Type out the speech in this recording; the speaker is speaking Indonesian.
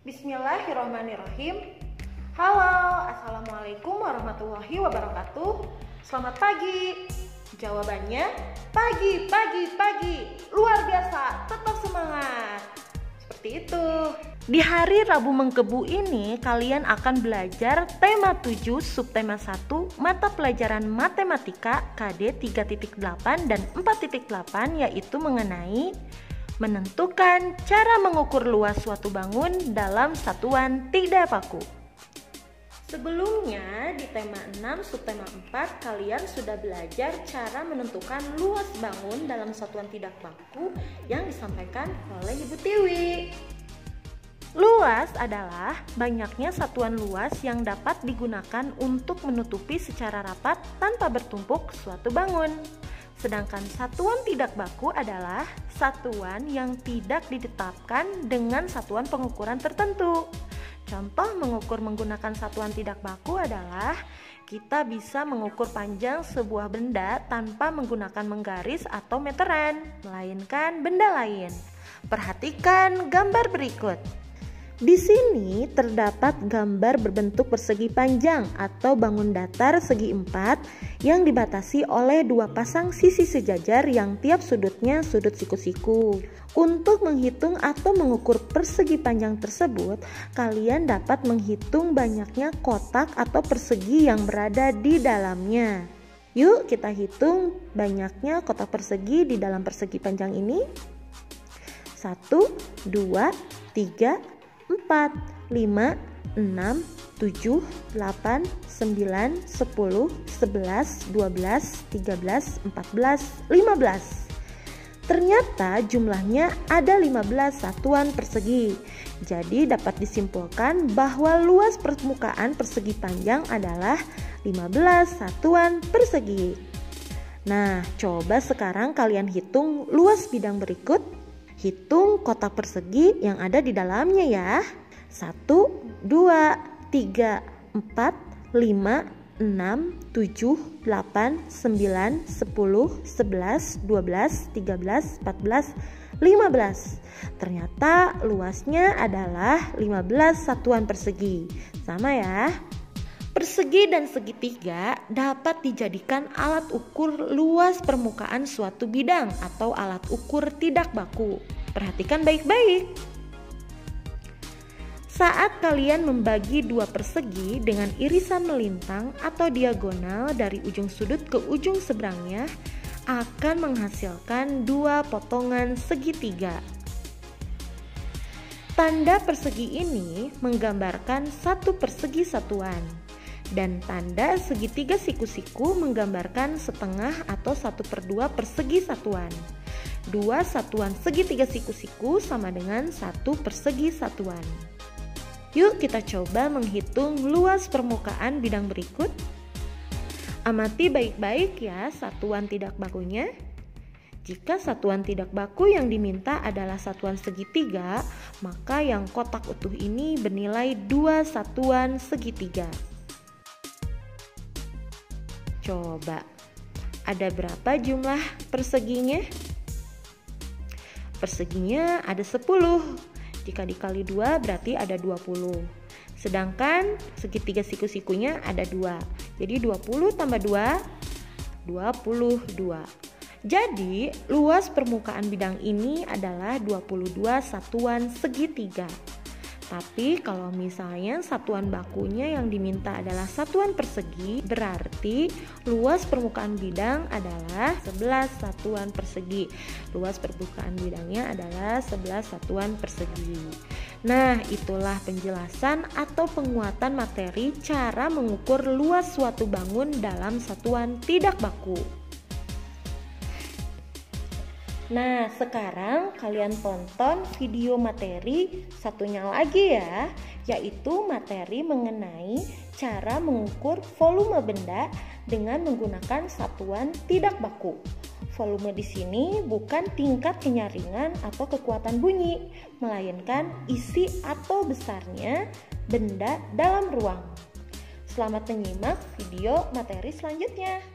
Bismillahirrahmanirrahim. Halo, assalamualaikum warahmatullahi wabarakatuh. Selamat pagi. Jawabannya pagi. Luar biasa, tetap semangat. Seperti itu. Di hari Rabu Mengkebu ini kalian akan belajar tema 7 subtema 1 mata pelajaran matematika KD 3.8 dan 4.8, yaitu mengenai menentukan cara mengukur luas suatu bangun dalam satuan tidak baku. Sebelumnya di tema 6 subtema 4 kalian sudah belajar cara menentukan luas bangun dalam satuan tidak baku yang disampaikan oleh Ibu Tiwi. Luas adalah banyaknya satuan luas yang dapat digunakan untuk menutupi secara rapat tanpa bertumpuk suatu bangun. Sedangkan satuan tidak baku adalah satuan yang tidak ditetapkan dengan satuan pengukuran tertentu. Contoh mengukur menggunakan satuan tidak baku adalah kita bisa mengukur panjang sebuah benda tanpa menggunakan menggaris atau meteran, melainkan benda lain. Perhatikan gambar berikut. Di sini terdapat gambar berbentuk persegi panjang atau bangun datar segi 4 yang dibatasi oleh dua pasang sisi sejajar yang tiap sudutnya sudut siku-siku. Untuk menghitung atau mengukur persegi panjang tersebut, kalian dapat menghitung banyaknya kotak atau persegi yang berada di dalamnya. Yuk kita hitung banyaknya kotak persegi di dalam persegi panjang ini. 1, 2, 3, 4, 5, 6, 7, 8, 9, 10, 11, 12, 13, 14, 15. Ternyata jumlahnya ada 15 satuan persegi. Jadi dapat disimpulkan bahwa luas permukaan persegi panjang adalah 15 satuan persegi. Nah, coba sekarang kalian hitung luas bidang berikut. Hitung kotak persegi yang ada di dalamnya ya. 1, 2, 3, 4, 5, 6, 7, 8, 9, 10, 11, 12, 13, 14, 15. Ternyata luasnya adalah 15 satuan persegi. Sama ya. Persegi dan segitiga dapat dijadikan alat ukur luas permukaan suatu bidang atau alat ukur tidak baku. Perhatikan baik-baik. Saat kalian membagi dua persegi dengan irisan melintang atau diagonal dari ujung sudut ke ujung seberangnya, akan menghasilkan dua potongan segitiga. Tanda persegi ini menggambarkan satu persegi satuan. Dan tanda segitiga siku-siku menggambarkan setengah atau 1/2 persegi satuan. Dua satuan segitiga siku-siku sama dengan satu persegi satuan. Yuk kita coba menghitung luas permukaan bidang berikut. Amati baik-baik ya satuan tidak bakunya. Jika satuan tidak baku yang diminta adalah satuan segitiga, maka yang kotak utuh ini bernilai 2 satuan segitiga. Coba, ada berapa jumlah perseginya? Perseginya ada 10. Jika dikali 2 berarti ada 20. Sedangkan segitiga siku-sikunya ada 2. Jadi 20 tambah 2, 22. Jadi luas permukaan bidang ini adalah 22 satuan segitiga. Tapi kalau misalnya satuan bakunya yang diminta adalah satuan persegi, berarti luas permukaan bidang adalah 11 satuan persegi. Luas permukaan bidangnya adalah 11 satuan persegi. Nah, itulah penjelasan atau penguatan materi cara mengukur luas suatu bangun dalam satuan tidak baku. Nah, sekarang kalian tonton video materi satunya lagi ya, yaitu materi mengenai cara mengukur volume benda dengan menggunakan satuan tidak baku. Volume di sini bukan tingkat kenyaringan atau kekuatan bunyi, melainkan isi atau besarnya benda dalam ruang. Selamat menyimak video materi selanjutnya.